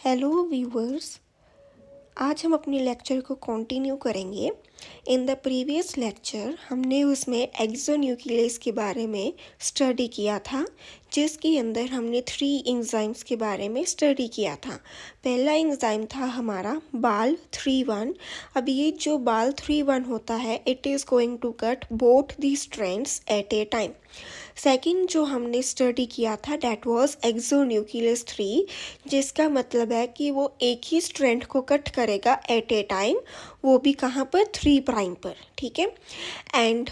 Hello viewers, आज हम अपने लेक्चर को कंटिन्यू करेंगे। इन द प्रीवियस लेक्चर हमने उसमें एक्सोन्यूक्लियस के बारे में स्टडी किया था, जिसके अंदर हमने 3 एंजाइम्स के बारे में स्टडी किया था। पहला एंजाइम था हमारा BAL31। अब ये जो BAL31 होता है, it is going to cut both the strands at a time. Second जो हमने स्टडी किया था डैट वाज एक्सोन्यूक्लियस 3, जिसका मतलब है कि वो एक ही स्ट्रैंड को कट करेगा एट ए टाइम, वो भी कहाँ पर 3 प्राइम पर, ठीक है। एंड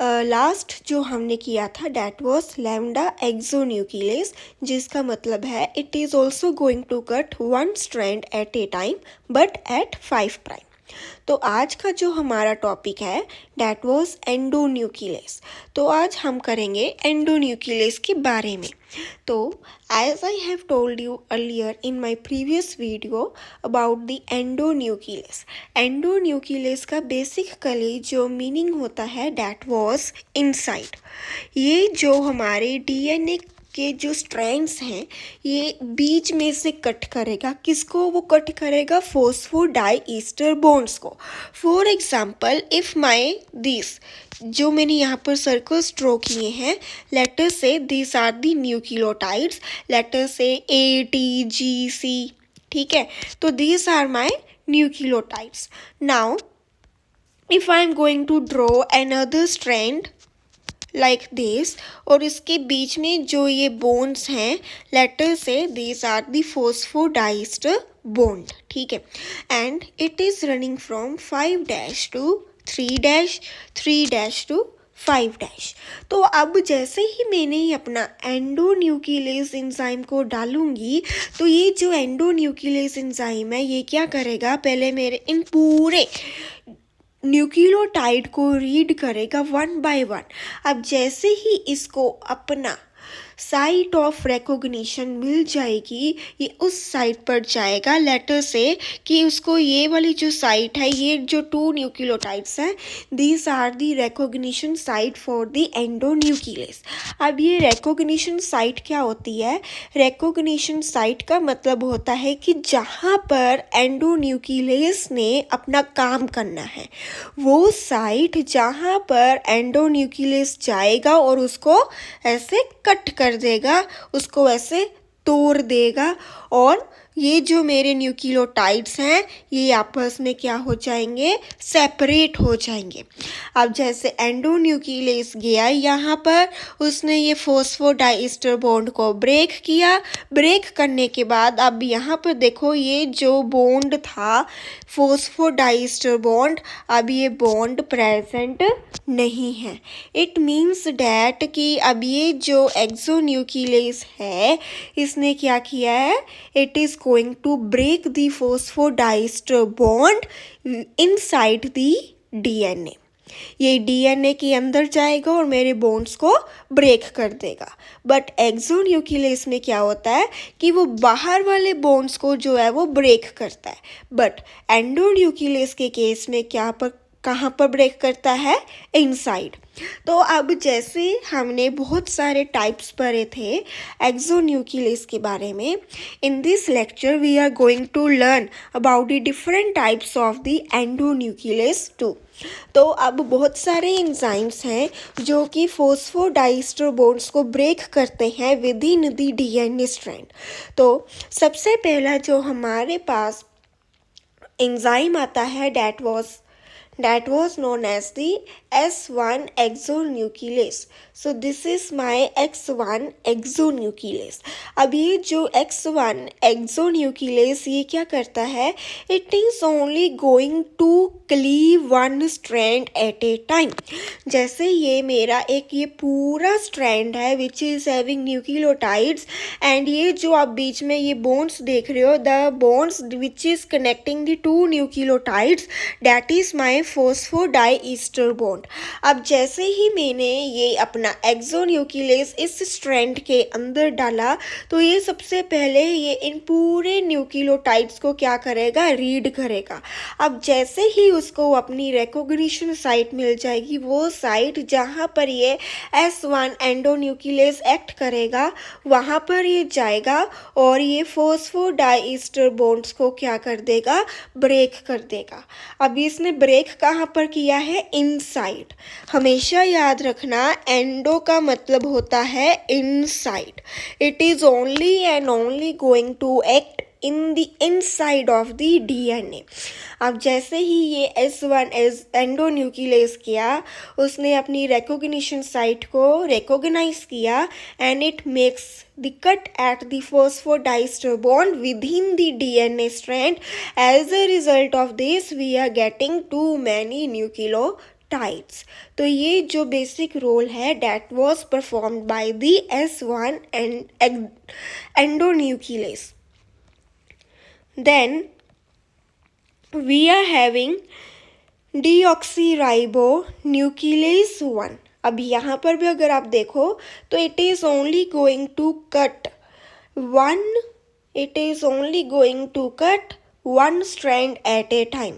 लास्ट जो हमने किया था डैट वाज लैम्डा एक्सोन्यूक्लियस, जिसका मतलब है it is also going to cut one strand at a time but at 5 prime. तो आज का जो हमारा टॉपिक है डैट वाज एंडोन्यूक्लियस। तो आज हम करेंगे एंडोन्यूक्लियस के बारे में। तो as I have told you earlier in my previous video about the endonuclease का बेसिकली जो मीनिंग होता है डैट वाज इनसाइड। ये जो हमारे डीएनए के जो स्ट्रैंड्स हैं, ये बीच में से कट करेगा। किसको वो कट करेगा? फॉस्फोडाइईस्टर बॉन्ड्स को। For example if my this, जो मैंने यहाँ पर सर्कल्स ड्रॉ किए हैं, let us say this are the nucleotides, लेटर से ATGC, ठीक है। तो this are my nucleotides. Now if I am going to draw another strand like this, और इसके बीच में जो ये बोन्स हैं, let us say this are the phosphodiester bond, ठीक है। And it is running from 5' to 3' 3' to 5'। तो अब जैसे ही मैंने अपना एंडोन्यूक्लियस एंजाइम को डालूंगी, तो ये जो एंडोन्यूक्लियस एंजाइम है ये क्या करेगा? पहले मेरे इन पूरे न्यूक्लियोटाइड को रीड करेगा 1 बाय 1। अब जैसे ही इसको अपना साइट ऑफ रिकॉग्निशन मिल जाएगी, ये उस साइट पर जाएगा, लेटर से कि उसको ये वाली जो साइट है, ये जो 2 न्यूक्लियोटाइड्स हैं, these are the recognition site for the endonuclease. अब ये रिकॉग्निशन साइट क्या होती है? रिकॉग्निशन साइट का मतलब होता है कि जहाँ पर एंडोन्यूक्लियस ने अपना काम करना है, वो साइट जहाँ पर एंडोन्यूक्लियस जाएगा और उसको ऐसे कट कर देगा, उसको ऐसे तोड़ देगा, और ये जो मेरे न्यूक्लियोटाइड्स हैं ये आपस में क्या हो जाएंगे? सेपरेट हो जाएंगे। अब जैसे एंडोन्यूक्लियस गया यहाँ पर, उसने ये फॉस्फोडाइस्टर बॉन्ड को ब्रेक किया। ब्रेक करने के बाद अब यहाँ पर देखो, ये जो बॉन्ड था फॉस्फोडाइस्टर बॉन्ड, अब ये बॉन्ड प्रेजेंट नहीं है। इट मीन्स डैट कि अब ये जो एक्सोन्यूक्लियस है, इसने क्या किया है? It is going to break the phosphodiester bond inside the DNA. ये डीएनए के अंदर जाएगा और मेरे बॉन्ड्स को ब्रेक कर देगा। बट एक्सोन्यूक्लियस में क्या होता है कि वो बाहर वाले बॉन्ड्स को जो है वो ब्रेक करता है। बट एंडोन्यूक्लियस के केस में कहाँ पर ब्रेक करता है? इनसाइड। तो अब जैसे हमने बहुत सारे टाइप्स पढ़े थे एक्सोन्यूक्लियस के बारे में, in this lecture we are going to learn about the different types of the endonuclease too. तो अब बहुत सारे एंजाइम्स हैं जो कि फॉस्फोडाइस्टर बॉन्ड्स को ब्रेक करते हैं with in the DNA strand. तो सबसे पहला जो हमारे पास एंजाइम आता है that was known as the S1 exonuclease. So this is my X1 exonuclease. अब ये जो X1 exonuclease ये क्या करता है? It is only going to cleave one strand at a time. जैसे ये मेरा एक ये पूरा strand है which is having nucleotides, and ये जो आप बीच में ये bonds देख रहे हो, the bonds which is connecting the 2 nucleotides, that is my phosphodiester bond. अब जैसे ही मैंने ये अपना एक्सोन्यूक्लियस इस स्ट्रैंड के अंदर डाला तो ये सबसे पहले ये इन पूरे न्यूक्लियोटाइड्स को क्या करेगा, रीड करेगा। अब जैसे ही उसको अपनी रिकॉग्निशन साइट मिल जाएगी, वो साइट जहाँ पर ये S1 एंडोन्यूक्लियस एक्ट करेगा वहाँ पर ये जाएगा और ये फॉस्फोडाइईस्टर बॉन्ड्स को क्या कर देगा, ब्रेक कर देगा। अब इसने ब्रेक कहाँ पर किया है, इनसाइड। हमेशा याद रखना एंडो का मतलब होता है inside. It is only and only going to act in the inside of the DNA. अब जैसे ही ये S1 एंडोन्यूक्लियस किया, उसने अपनी रिकॉग्निशन साइट को रिकॉग्नाइज किया and it makes the cut at the phosphodiester bond within the DNA strand. As a result of this, we are getting too many nucleotides. तो ये जो बेसिक रोल है that was performed by the S1 and endonuclease. Then we are having deoxyribonuclease 1. अब यहाँ पर भी अगर आप देखो तो it is only going to cut one strand at a time.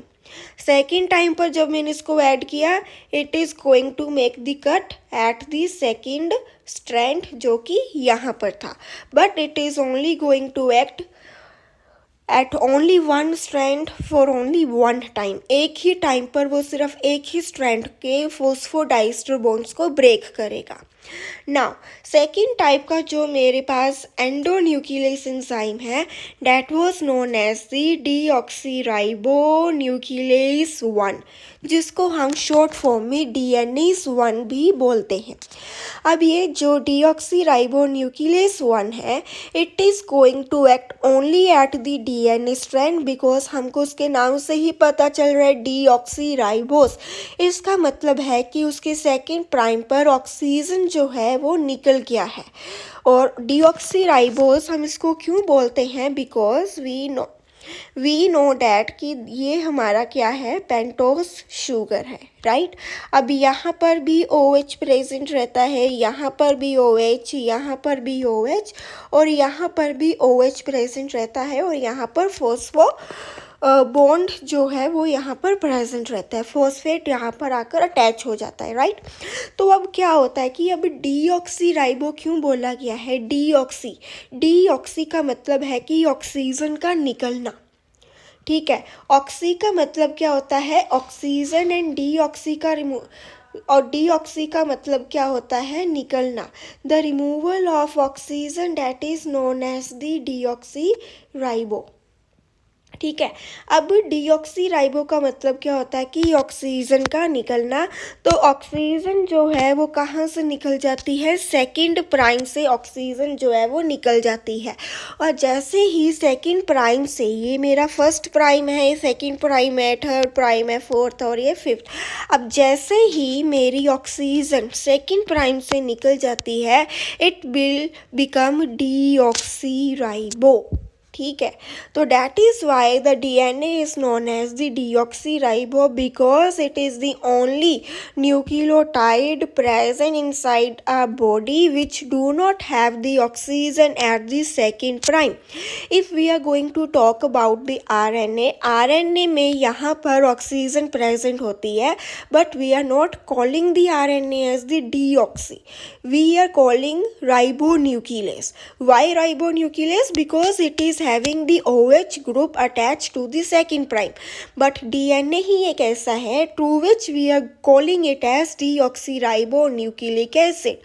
Second time पर जब मैंने इसको ऐड किया, it is going to make the cut at the second strand जो कि यहाँ पर था, but it is only going to act at only one strand for only one time. एक ही टाइम पर वो सिर्फ एक ही स्ट्रैंड के फॉस्फोडाइस्टर बॉन्ड्स को ब्रेक करेगा। नाउ सेकेंड टाइप का जो मेरे पास एंडोन्यूक्लियस एंजाइम है, that was known as the deoxyribonuclease 1, जिसको हम शॉर्ट फॉर्म में डीएनएज 1 भी बोलते हैं। अब ये जो डीऑक्सीराइबोन्यूक्लियेज 1 है, it is going to act only at the DNA strand, because हमको उसके नाम से ही पता चल रहा है डीऑक्सीराइबोस। इसका मतलब है कि उसके सेकेंड प्राइम पर ऑक्सीजन जो है वो निकल गया है। और डीऑक्सीराइबोस हम इसको क्यों बोलते हैं, बिकॉज वी नो डैट कि ये हमारा क्या है, पेंटोस शुगर है, राइट। अब यहाँ पर भी OH प्रेजेंट रहता है, यहाँ पर भी OH, यहाँ पर भी OH और यहाँ पर भी OH प्रेजेंट रहता है, और यहाँ पर फॉस्फो बॉन्ड जो है वो यहाँ पर प्रेजेंट रहता है, फॉस्फेट यहाँ पर आकर अटैच हो जाता है, राइट। तो अब क्या होता है कि अब डीऑक्सीराइबो क्यों बोला गया है, डीऑक्सी का मतलब है कि ऑक्सीजन का निकलना, ठीक है। ऑक्सी का मतलब क्या होता है, ऑक्सीजन, एंड डीऑक्सी का मतलब क्या होता है, निकलना। The removal of oxygen that is known as the deoxyribo, ठीक है। अब डीऑक्सीराइबो का मतलब क्या होता है कि ऑक्सीजन का निकलना। तो ऑक्सीजन जो है वो कहाँ से निकल जाती है, सेकंड प्राइम से ऑक्सीजन जो है वो निकल जाती है। और जैसे ही सेकंड प्राइम से, ये मेरा फर्स्ट प्राइम है, सेकंड प्राइम है, थर्ड प्राइम है, फोर्थ और ये फिफ्थ। अब जैसे ही मेरी ऑक्सीजन सेकंड प्राइम से निकल जाती है, इट विल बिकम डीऑक्सीराइबो, ठीक है। तो that is why the DNA is known as the deoxyribo, because it is the only nucleotide present inside a body which do not have the oxygen at the second prime. If we are going to talk about the RNA में यहाँ पर oxygen present होती है, but we are not calling the RNA as the deoxy, we are calling ribonuclease. Why ribonuclease? Because it is having the OH group attached to the second prime, but DNA ही एक ऐसा है to which we are calling it as deoxyribonucleic acid.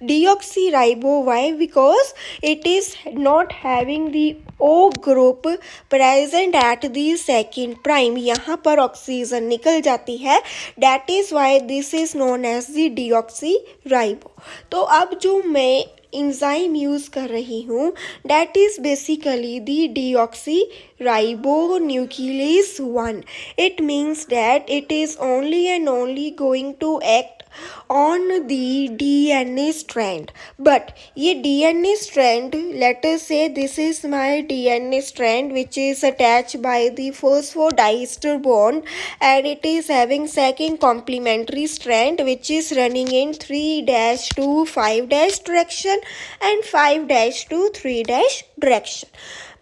Deoxyribo, why? Because it is not having the O group present at the second prime. यहाँ पर oxygen निकल जाती है, that is why this is known as the deoxyribo. तो अब जो मैं enzyme use कर रही हूँ, that is basically the deoxyribonuclease 1. It means that it is only and only going to act on the DNA strand. But ये DNA strand, let us say this is my DNA strand which is attached by the phosphodiester bond, and it is having second complementary strand which is running in 3' to 5' direction and 5' to 3' direction.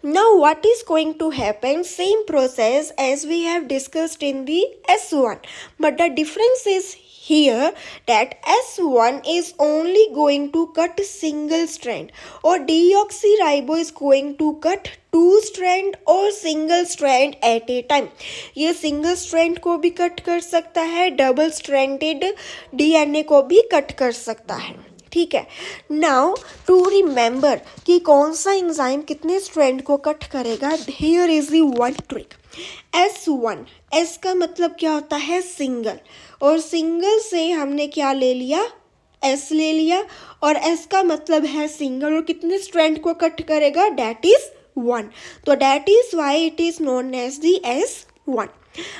Now what is going to happen? Same process as we have discussed in the S1, but the difference is here that S1 is only going to cut single strand or deoxyribo is going to cut two strand और single strand at a time. ये single strand को भी cut कर सकता है, double stranded DNA को भी cut कर सकता है. ठीक है. नाउ टू रिमेंबर कि कौन सा एंजाइम कितने स्ट्रैंड को कट करेगा, here is the one trick. S1, S का मतलब क्या होता है? सिंगल, और सिंगल से हमने क्या ले लिया? S ले लिया, और S का मतलब है सिंगल, और कितने स्ट्रैंड को कट करेगा? That is 1. तो that is why it is known as the S1.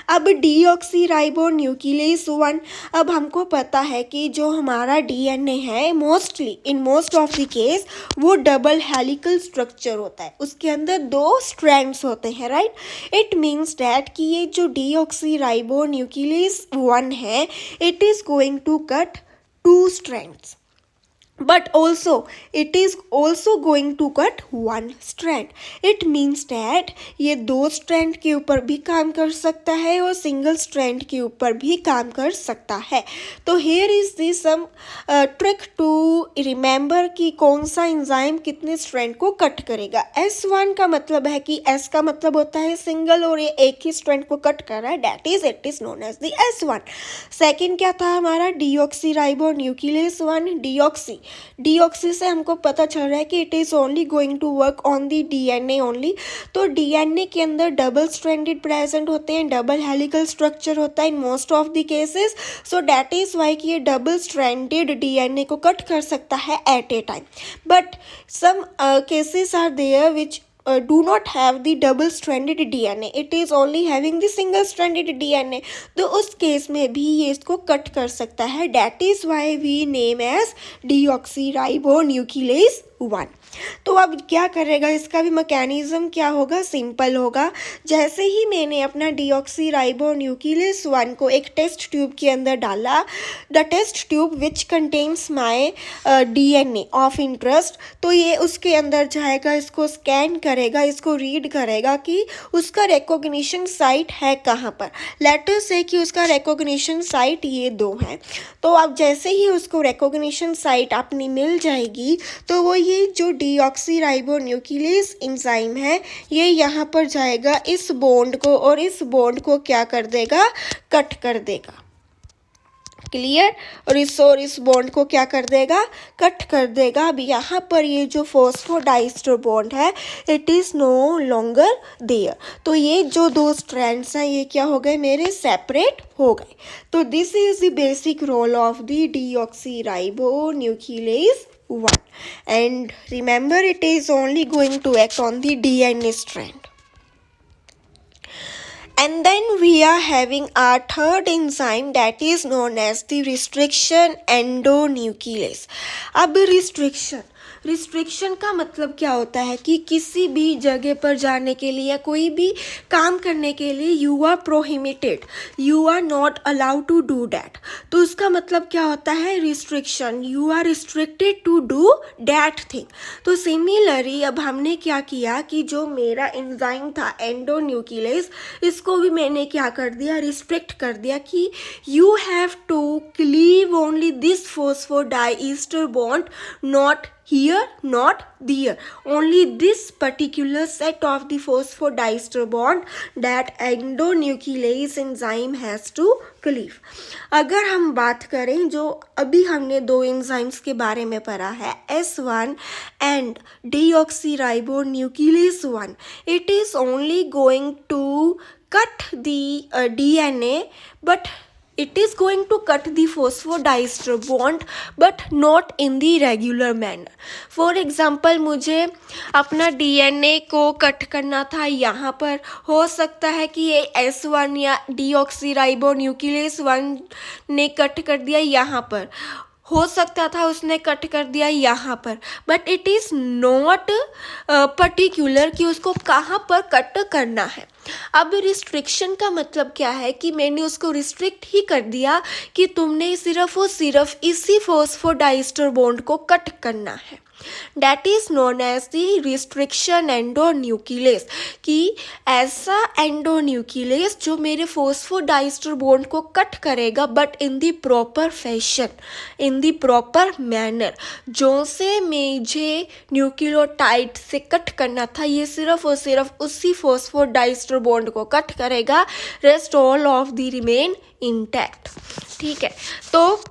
अब डीऑक्सीराइबो न्यूक्लियस 1. अब हमको पता है कि जो हमारा डीएनए है mostly in most of the case वो डबल हेलिकल स्ट्रक्चर होता है, उसके अंदर 2 स्ट्रैंड्स होते हैं, राइट. इट मीन्स डैट कि ये जो डीऑक्सीराइबो न्यूक्लियस 1 है it is going to cut 2 strands, but also it is also going to cut 1 strand. It means that ये 2 strand के ऊपर भी काम कर सकता है और सिंगल strand के ऊपर भी काम कर सकता है. तो here is the some trick to remember कि कौन सा एंजाइम कितने strand को कट करेगा. S1 का मतलब है कि S का मतलब होता है सिंगल, और ये एक ही strand को कट कर रहा है, that is it is known as the S1. Second क्या था हमारा? Deoxyribo nuclease 1. डीऑक्सी से हमको पता चल रहा है कि it is only going to work on the DNA only. तो डीएनए के अंदर डबल स्ट्रैंडेड प्रेजेंट होते हैं, डबल हेलिकल स्ट्रक्चर होता है in most of the cases. So that is why कि ये डबल स्ट्रैंडेड डीएनए को कट कर सकता है at a time. But some cases are there which do not have the double stranded DNA, it is only having the single stranded DNA. तो उस case में भी ये इसको कट कर सकता है, that is why we name as deoxyribonuclease 1. तो अब क्या करेगा, इसका भी मैकेनिज्म क्या होगा? सिंपल होगा. जैसे ही मैंने अपना डीऑक्सीराइबो न्यूक्लियस 1 को एक टेस्ट ट्यूब के अंदर डाला, the test tube which contains my DNA of interest, तो ये उसके अंदर जाएगा, इसको स्कैन करेगा, इसको रीड करेगा कि उसका रिकॉग्निशन साइट है कहाँ पर. लेटर से कि उसका रिकॉग्निशन साइट ये 2 है. तो अब जैसे ही उसको रिकॉग्निशन साइट अपनी मिल जाएगी तो वो ये जो डीऑक्सीराइबो न्यूक्लियस एंजाइम है ये यहाँ पर जाएगा इस बॉन्ड को, और इस बॉन्ड को क्या कर देगा? कट कर देगा. क्लियर. और इस बॉन्ड को क्या कर देगा? कट कर देगा. अब यहाँ पर ये जो फॉस्फोडाइस्टर बॉन्ड है it is no longer there. तो ये जो 2 स्ट्रैंड्स हैं ये क्या हो गए मेरे? सेपरेट हो गए. तो this is the basic role of the deoxyribo nuclease 1. And remember it is only going to act on the DNA strand. And then we are having our third enzyme that is known as the restriction endonuclease. अब restriction का मतलब क्या होता है कि किसी भी जगह पर जाने के लिए या कोई भी काम करने के लिए you are prohibited, you are not allowed to do that. तो उसका मतलब क्या होता है? Restriction, you are restricted to do that thing. तो सिमिलरली अब हमने क्या किया कि जो मेरा एंजाइम था एंडोन्यूक्लियस, इसको भी मैंने क्या कर दिया? रिस्ट्रिक्ट कर दिया कि you have to cleave only this phosphodiester bond, not here not there, only this particular set of the phosphodiester bond that endonuclease enzyme has to cleave. अगर हम बात करें जो अभी हमने 2 एंजाइम्स के बारे में पढ़ा है S1 and deoxyribonuclease 1, it is only going to cut the DNA, but it is going to cut the phosphodiester bond but not in the regular manner. For example, मुझे अपना DNA को कट करना था यहाँ पर, हो सकता है कि ये S1 या डीऑक्सीराइबो न्यूक्लियस 1 ने कट कर दिया यहाँ पर, हो सकता था उसने कट कर दिया यहाँ पर, but it is not particular कि उसको कहाँ पर कट करना है. अब रिस्ट्रिक्शन का मतलब क्या है कि मैंने उसको रिस्ट्रिक्ट ही कर दिया कि तुमने सिर्फ और सिर्फ इसी फॉस्फोडाइस्टर बॉन्ड को कट करना है. That is known as the restriction endonuclease, कि ऐसा एंडोन्यूक्लियस जो मेरे फॉस्फोडाइस्टर बॉन्ड को कट करेगा but in the proper fashion, in the proper manner. जो से मुझे न्यूक्लियोटाइड से कट करना था ये सिर्फ और सिर्फ उसी फॉस्फोडाइस्टर बॉन्ड को कट करेगा, rest all of the remain intact. ठीक है, तो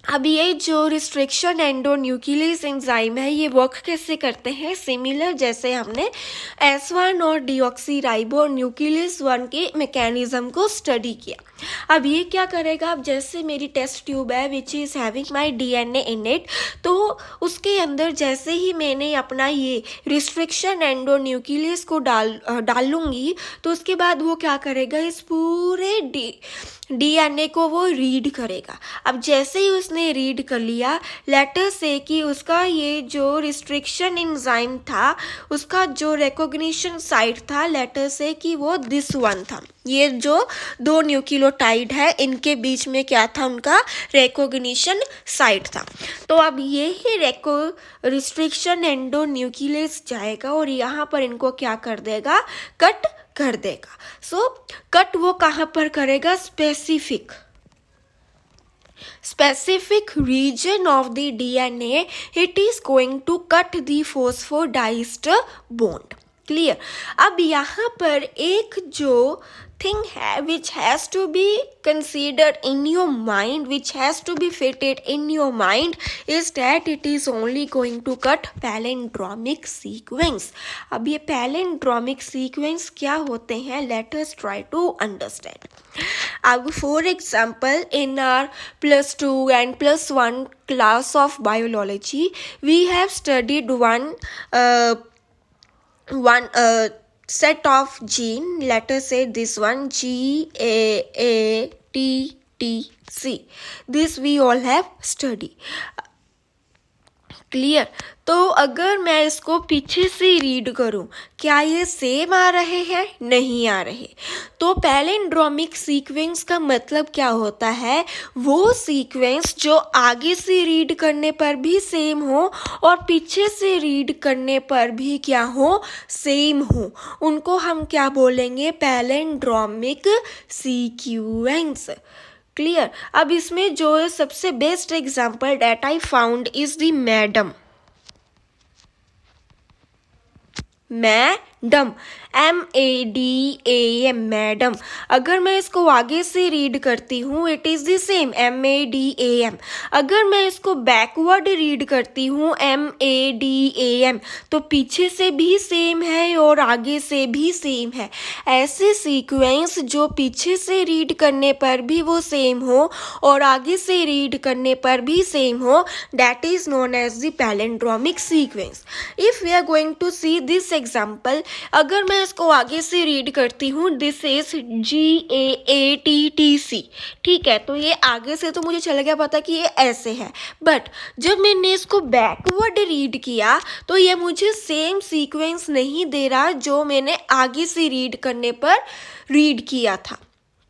अब ये जो रिस्ट्रिक्शन एंडोन्यूक्लियस एंजाइम है ये वर्क कैसे करते हैं, सिमिलर जैसे हमने S1 और डीऑक्सीराइबो न्यूक्लियस 1 के मैकेनिज्म को स्टडी किया. अब ये क्या करेगा, अब जैसे मेरी टेस्ट ट्यूब है विच is having my DNA in it, तो उसके अंदर जैसे ही मैंने अपना ये रिस्ट्रिक्शन एंडोन्यूक्लियस को डालूंगी तो उसके बाद वो क्या करेगा, इस पूरे DNA को वो रीड करेगा. अब जैसे ही उसने रीड कर लिया, लेटर से कि उसका ये जो रिस्ट्रिक्शन एंजाइम था उसका जो रिकॉग्निशन साइट था, लेटर से कि वो दिस वन था. ये जो दो न्यूक्लियोटाइड है इनके बीच में क्या था, उनका रिकॉग्निशन साइट था. तो अब ये ही रिस्ट्रिक्शन एंडोन्यूक्लियस जाएगा और यहाँ पर इनको क्या कर देगा, कट कर देगा. सो कट वो कहाँ पर करेगा, specific region of the DNA, it is going to cut the phosphodiester bond. Clear. अब यहाँ पर एक जो थिंग है which has to be considered in your mind, which has to be fitted in your mind, is that it is only going to cut palindromic sequence. अब ये palindromic sequence क्या होते हैं, let us try to understand. अब for example in our +2 and +1 class of biology we have studied one set of gene, let us say this one GAATTC, this we all have studied. Clear. तो अगर मैं इसको पीछे से read करूं, क्या ये सेम आ रहे हैं, नहीं आ रहे. तो पैलिंड्रोमिक सीक्वेंस का मतलब क्या होता है, वो सीक्वेंस जो आगे से रीड करने पर भी सेम हो और पीछे से रीड करने पर भी क्या हो, सेम हो, उनको हम क्या बोलेंगे, पैलिंड्रोमिक सीक्वेंस. क्लियर. अब इसमें जो सबसे best example that I found is the madam. MADAM, madam. अगर मैं इसको आगे से रीड करती हूँ it is the same MADAM. अगर मैं इसको बैकवर्ड रीड करती हूँ MADAM, तो पीछे से भी सेम है और आगे से भी सेम है. ऐसे सीक्वेंस जो पीछे से रीड करने पर भी वो सेम हो और आगे से रीड करने पर भी सेम हो, that is known as the palindromic sequence. If we are going to see this example, अगर मैं इसको आगे से रीड करती हूँ दिस इज GAATTC. ठीक है, तो ये आगे से तो मुझे चला गया पता कि ये ऐसे है, बट जब मैंने इसको बैकवर्ड रीड किया तो ये मुझे सेम सीक्वेंस नहीं दे रहा जो मैंने आगे से रीड करने पर रीड किया था,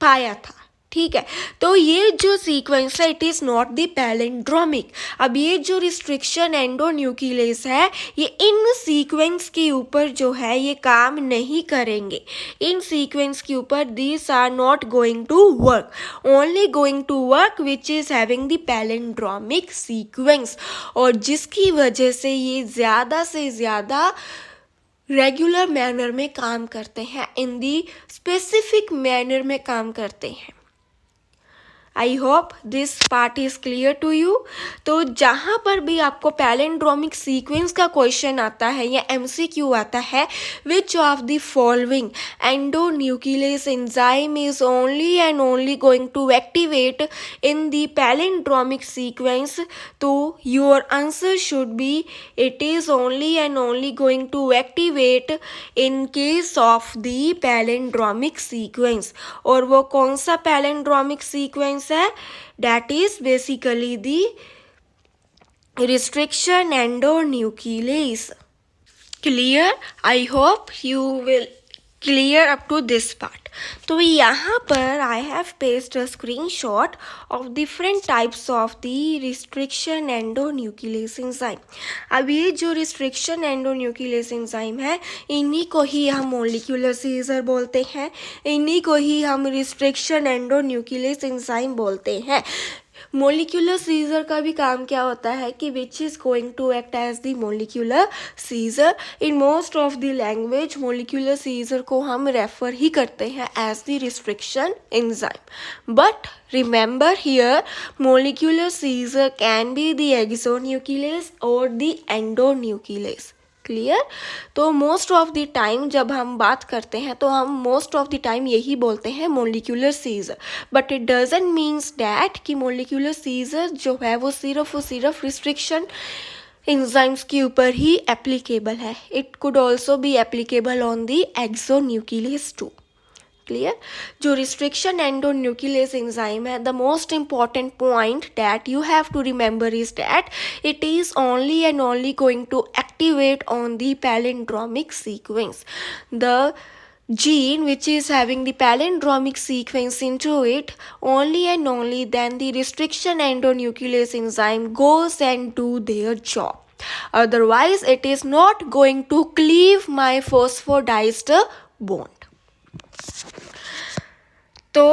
पाया था. ठीक है, तो ये जो सीक्वेंस है it is not the palindromic. अब ये जो रिस्ट्रिक्शन एंडोन्यूक्लियस है ये इन सीक्वेंस के ऊपर जो है ये काम नहीं करेंगे. इन सीक्वेंस के ऊपर this are not going to work, only going to work which is having the palindromic sequence, और जिसकी वजह से ये ज़्यादा से ज़्यादा रेगुलर मैनर में काम करते हैं, इन दी स्पेसिफिक मैनर में काम करते हैं. I hope this part is clear to you. तो जहाँ पर भी आपको पैलिंड्रोमिक सीक्वेंस का क्वेश्चन आता है या एमसीक्यू आता है, which of the following endonuclease enzyme is only and only going to activate in the palindromic sequence, तो your answer should be it is only and only going to activate in case of the palindromic sequence. और वो कौन सा palindromic sequence है? that is basically the restriction endonuclease. Clear? I hope you will clear up to this part. तो यहाँ पर I have pasted a screenshot of different types of the restriction endonuclease enzyme. अब ये जो restriction endonuclease enzyme है, इन्हीं को ही हम molecular seizure बोलते हैं, इन्हीं को ही हम restriction endonuclease enzyme बोलते हैं। मोलिकुलर सीजर का भी काम क्या होता है कि which is going to act as the molecular scissor. In most of the language molecular scissor को हम रेफर ही करते हैं as the restriction enzyme. But remember here molecular scissor can be the exonuclease और द एंडोन्यूक्लियस। क्लियर? तो most of the time जब हम बात करते हैं तो हम मोस्ट ऑफ द टाइम यही बोलते हैं molecular scissor, but it doesn't means that कि मोलिकुलर सीजर जो है वो सिर्फ रिस्ट्रिक्शन एंजाइम्स के ऊपर ही एप्लीकेबल है। It could also be applicable on the exonuclease too. Clear? जो रिस्ट्रिक्शन एंडोन्यूक्लियस एंजाइम है, the most important point that you have to remember is that it is only and only going to activate on the palindromic sequence. The gene which is having the palindromic sequence into it, only and only then the restriction endonuclease enzyme goes and do their job. Otherwise it is not going to cleave my phosphodiester bond. तो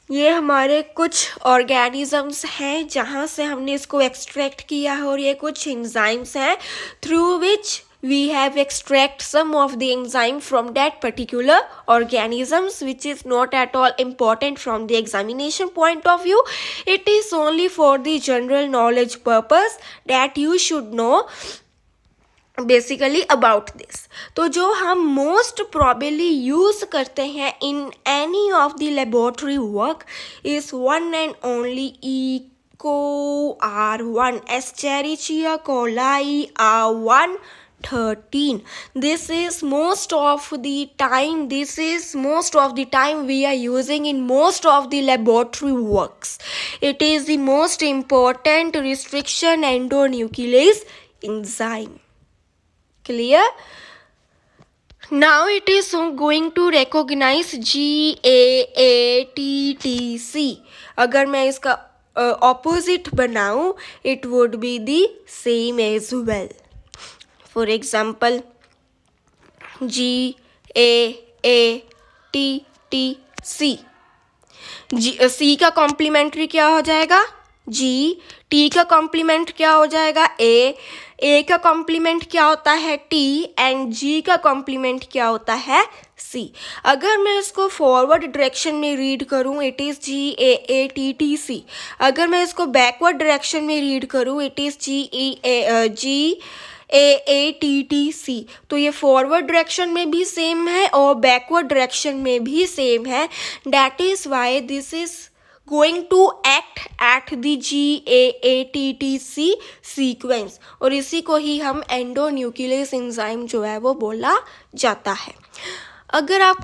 ये हमारे कुछ organisms हैं जहाँ से हमने इसको extract किया है, और ये कुछ एंजाइम्स हैं through which we have extract some of the enzyme from that particular organisms, which is not at all important from the examination point of view. It is only for the general knowledge purpose that you should know basically about this. तो जो हम most probably use करते हैं in any of the laboratory work is one and only Eco R1 Escherichia coli R113. This is most of the time we are using in most of the laboratory works. It is the most important restriction endonuclease enzyme. Clear? Now it is going to recognize GAATTC. अगर मैं इसका opposite बनाऊं, it would be the same as well. For example, GAATTC. C का complementary क्या हो जाएगा? G. T का complement क्या हो जाएगा? A का कॉम्प्लीमेंट क्या होता है? T. एंड G का कॉम्प्लीमेंट क्या होता है? C. अगर मैं इसको फॉरवर्ड डायरेक्शन में रीड करूँ, इट इज़ GAATTC. अगर मैं इसको बैकवर्ड डायरेक्शन में रीड करूँ, इट इज़ GAATTC. तो ये फॉरवर्ड डायरेक्शन में भी सेम है और बैकवर्ड डायरेक्शन में भी सेम है. That is why this is going to act at the GAATTC sequence, और इसी को ही हम एंडोन्यूक्लियस एंजाइम जो है वो बोला जाता है. अगर आप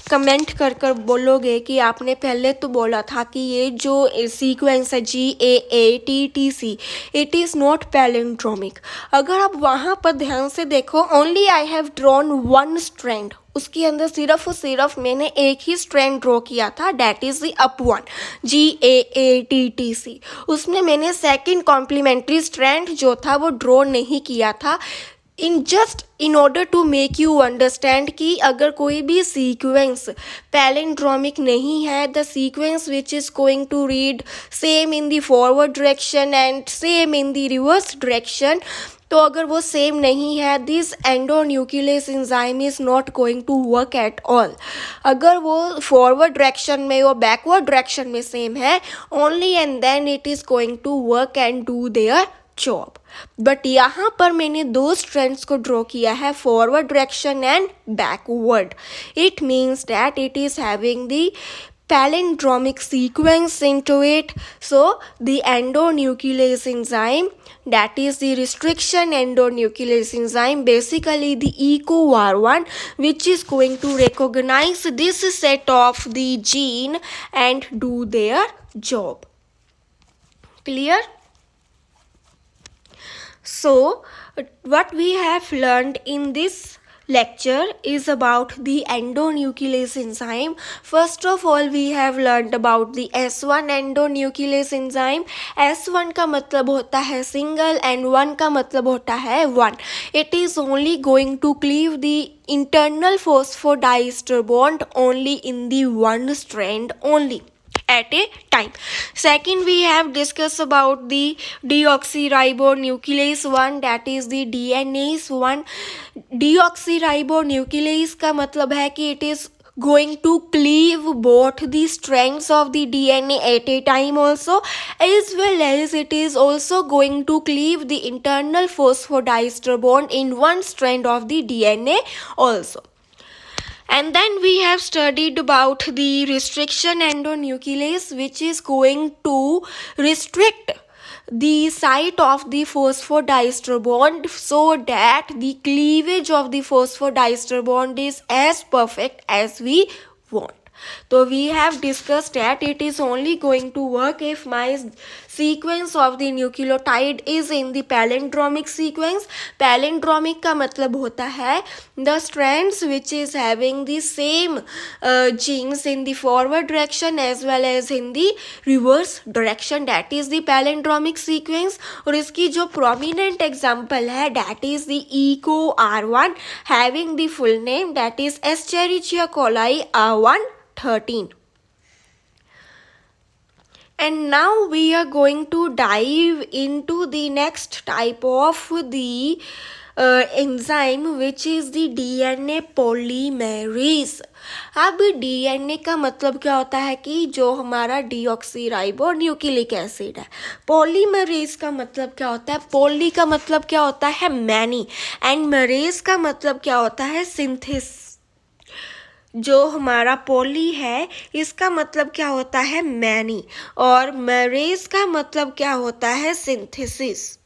कमेंट कर कर बोलोगे कि आपने पहले तो बोला था कि ये जो सीक्वेंस है GAATTC it is not palindromic, अगर आप वहाँ पर ध्यान से देखो, only I have drawn one strand, उसके अंदर सिर्फ और सिर्फ मैंने एक ही स्ट्रैंड ड्रॉ किया था, that is the up one GAATTC. उसमें मैंने सेकंड कॉम्प्लीमेंट्री स्ट्रैंड जो था वो ड्रॉ नहीं किया था, in order to make you understand कि अगर कोई भी सीक्वेंस पैलिंड्रोमिक नहीं है, the sequence which is going to read same in the forward direction and same in the reverse direction, तो अगर वो सेम नहीं है, this endonuclease enzyme is not going to work at all. अगर वो फॉरवर्ड डायरेक्शन में और बैकवर्ड डायरेक्शन में सेम है, only and then it is going to work and do their job. But यहाँ पर मैंने दो स्ट्रैंड्स को ड्रॉ किया है, forward direction and backward. It means that it is having the palindromic sequence into it. So the endonuclease enzyme, that is the restriction endonuclease enzyme, basically the EcoR1, which is going to recognize this set of the gene and do their job. Clear? So what we have learned in this lecture is about the endonuclease enzyme. First of all, we have learned about the S1 endonuclease enzyme. S1 का मतलब होता है single and 1 का मतलब होता है 1. It is only going to cleave the internal phosphodiester bond only in the one strand only at a time. Second, we have discussed about the deoxyribonuclease 1, that is the DNase 1. Deoxyribonuclease का मतलब है कि it is going to cleave both the strands of the DNA at a time also, as well as it is also going to cleave the internal phosphodiester bond in one strand of the DNA also. And then we have studied about the restriction endonuclease, which is going to restrict the site of the phosphodiester bond so that the cleavage of the phosphodiester bond is as perfect as we want. So we have discussed that it is only going to work if my sequence of the nucleotide is in the palindromic sequence. Palindromic का मतलब होता है the strands which is having the same genes in the forward direction as well as in the reverse direction, that is the palindromic sequence. और इसकी जो prominent example है, that is the EcoR1 having the full name, that is Escherichia coli R113. And now we are going to dive into the next type of the enzyme, which is the DNA polymerase. अब DNA का मतलब क्या होता है कि जो हमारा deoxyribonucleic acid है। पॉलीमरेज का मतलब क्या होता है? पॉली का मतलब क्या होता है? मैनी, एंड मरेज का मतलब क्या होता है? सिंथेस। जो हमारा पॉली है इसका मतलब क्या होता है? मैनी, और मरेज का मतलब क्या होता है? सिंथेसिस।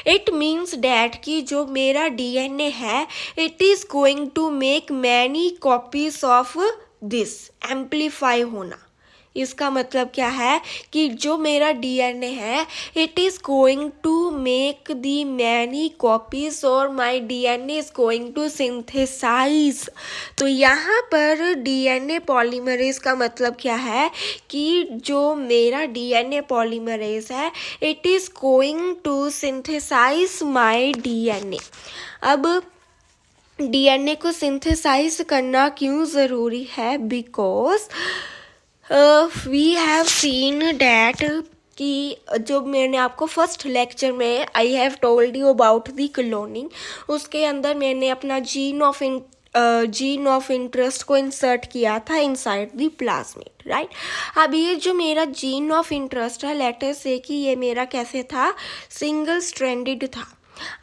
इट मीन्स डैट कि जो मेरा डीएनए है it is going to make many copies of this, amplify होना। इसका मतलब क्या है कि जो मेरा डीएनए है it is going to make the many copies और my DNA is going to synthesise. तो यहाँ पर डीएनए पॉलीमरेज का मतलब क्या है कि जो मेरा डीएनए पॉलीमरेज है it is going to synthesize my DNA. अब डीएनए को सिंथेसाइज करना क्यों ज़रूरी है? Because we have seen that कि जो मैंने आपको फर्स्ट लेक्चर में I have told you about the cloning, उसके अंदर मैंने अपना जीन ऑफ इंटरेस्ट को इंसर्ट किया था इनसाइड दी प्लाज्मिड, राइट। अब ये जो मेरा जीन ऑफ इंटरेस्ट है, लेटर से कि ये मेरा कैसे था? सिंगल स्ट्रैंडेड था।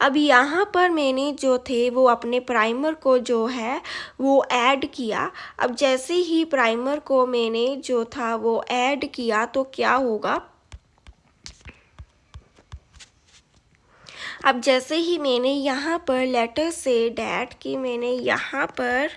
अब यहाँ पर मैंने जो थे वो अपने प्राइमर को जो है वो ऐड किया। अब जैसे ही प्राइमर को मैंने जो था वो ऐड किया तो क्या होगा? अब जैसे ही मैंने यहाँ पर लेटर से डैट कि मैंने यहाँ पर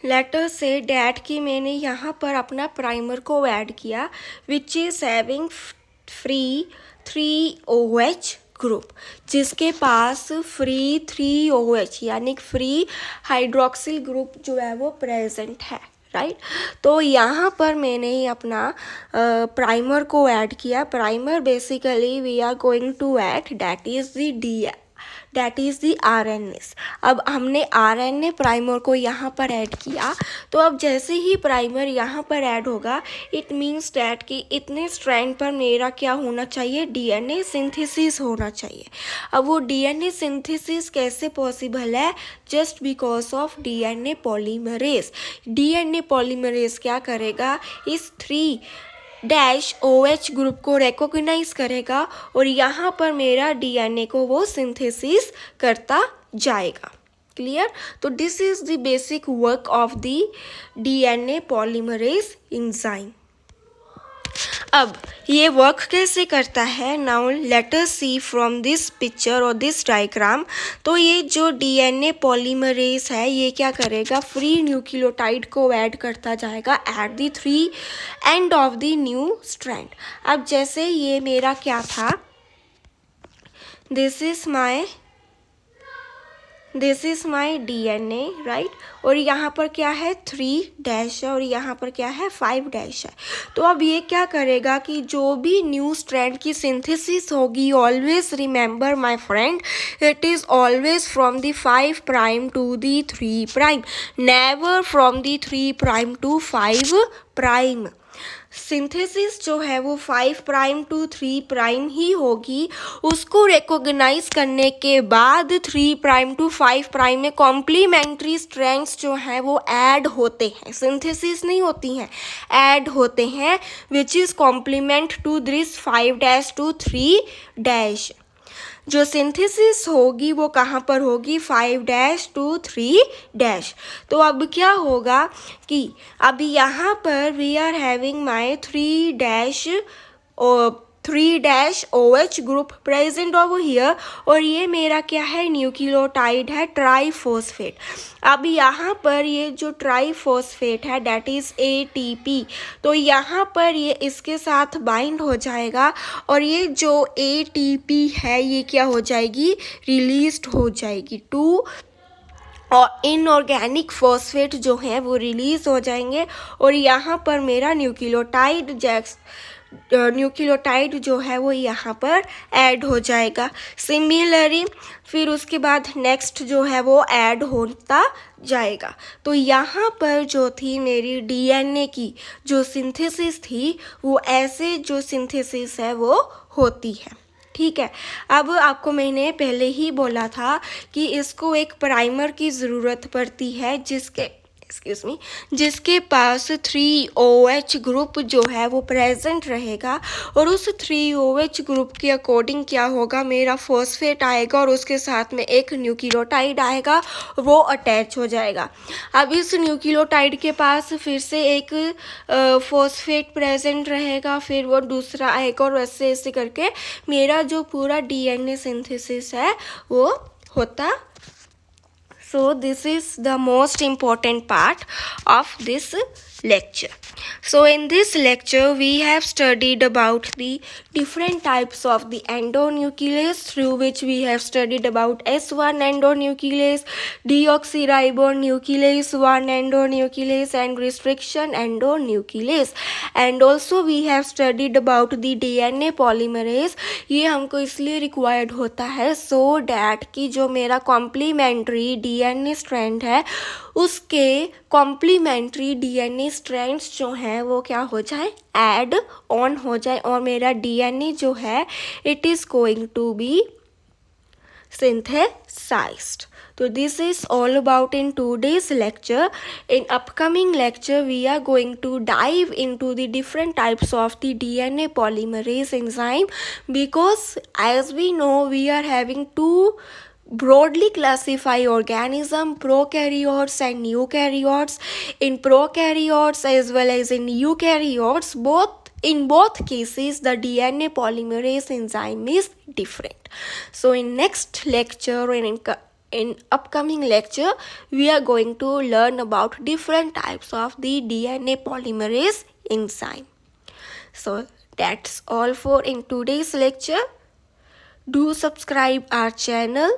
लेटर से डैट कि मैंने यहाँ पर अपना प्राइमर को ऐड किया विच is having free 3OH group, जिसके पास फ्री 3OH यानी फ्री हाइड्रोक्सिल ग्रुप जो है वो प्रेजेंट है, राइट। तो यहाँ पर मैंने ही अपना प्राइमर को ऐड किया। Primer basically we are going to add that is the RNAs। अब हमने RNA प्राइमर को यहाँ पर ऐड किया, तो अब जैसे ही प्राइमर यहाँ पर ऐड होगा, इट मीन्स डैट कि इतने स्ट्रैंड पर मेरा क्या होना चाहिए, DNA सिंथेसिस होना चाहिए। अब वो DNA सिंथेसिस कैसे पॉसिबल है, just because of DNA polymerase. DNA polymerase क्या करेगा, इस 3-OH ग्रुप को रिकॉग्नाइज करेगा और यहाँ पर मेरा DNA को वो सिंथेसिस करता जाएगा। क्लियर। तो this is the basic work of the DNA polymerase enzyme. अब ये वर्क कैसे करता है, now let us see from this picture और दिस डायग्राम। तो ये जो DNA पॉलीमरेज है ये क्या करेगा, फ्री न्यूक्लियोटाइड को ऐड करता जाएगा at the 3 end of the new strand. अब जैसे ये मेरा क्या था, this is my DNA, right. और यहाँ पर क्या है 3 है और यहाँ पर क्या है 5 है। तो अब ये क्या करेगा कि जो भी न्यू स्ट्रैंड की सिंथेसिस होगी, always remember my friend, it is always from the 5 prime to the 3 prime, never from the 3 prime to 5 prime. Synthesis जो है वो 5 प्राइम टू 3 प्राइम ही होगी। उसको रिकॉग्नाइज करने के बाद 3 प्राइम टू 5 प्राइम में कॉम्प्लीमेंट्री स्ट्रैंड्स जो हैं वो ऐड होते हैं, सिंथेसिस नहीं होती हैं, ऐड होते हैं, which is complement to this 5 to 3 जो सिंथेसिस होगी वो कहाँ पर होगी, 5 टू 3 तो अब क्या होगा कि अभी यहाँ पर we are having my 3-OH group present over here, और ये मेरा क्या है, न्यूक्लियोटाइड है ट्राइफॉस्फेट। अब यहाँ पर ये जो ट्राइफॉस्फेट है दैट इज़ ATP, तो यहाँ पर ये इसके साथ बाइंड हो जाएगा और ये जो ATP है ये क्या हो जाएगी, रिलीज्ड हो जाएगी टू, और इनऑर्गेनिक फॉस्फेट जो है वो रिलीज हो जाएंगे और यहाँ पर मेरा न्यूक्लियोटाइड जो है वो यहाँ पर ऐड हो जाएगा। सिमिलरली फिर उसके बाद नेक्स्ट जो है वो ऐड होता जाएगा। तो यहाँ पर जो थी मेरी DNA की जो सिंथेसिस थी वो ऐसे जो सिंथेसिस है वो होती है। ठीक है। अब आपको मैंने पहले ही बोला था कि इसको एक प्राइमर की ज़रूरत पड़ती है जिसके पास 3-OH ग्रुप जो है वो प्रेजेंट रहेगा और उस 3-OH ग्रुप के अकॉर्डिंग क्या होगा, मेरा फॉस्फेट आएगा और उसके साथ में एक न्यूक्लियोटाइड आएगा, वो अटैच हो जाएगा। अब इस न्यूक्लियोटाइड के पास फिर से एक फॉस्फेट प्रेजेंट रहेगा, फिर वो दूसरा आएगा और वैसे ऐसे करके मेरा जो पूरा DNA सिंथेसिस है वो होता। So this is the most important part of this lecture. So in this lecture we have studied about the different types of the endonuclease, through which we have studied about S1 endonuclease, deoxyribonuclease 1 endonuclease and restriction endonuclease, and also we have studied about the DNA polymerase। ये हमको इसलिए required होता है so that कि जो मेरा complementary DNA strand है उसके कॉम्प्लीमेंट्री DNA स्ट्रैंड्स जो हैं वो क्या हो जाए, ऐड ऑन हो जाए और मेरा DNA जो है it is going to be synthesized. So this is all about in today's lecture. In upcoming lecture we are going to dive into the different types of the DNA polymerase enzyme, because as we know we are having two broadly classified organism, prokaryotes and eukaryotes. In prokaryotes as well as in eukaryotes, in both cases the DNA polymerase enzyme is different. So in next lecture or in upcoming lecture we are going to learn about different types of the DNA polymerase enzyme. So that's all for in today's lecture. Do subscribe our channel.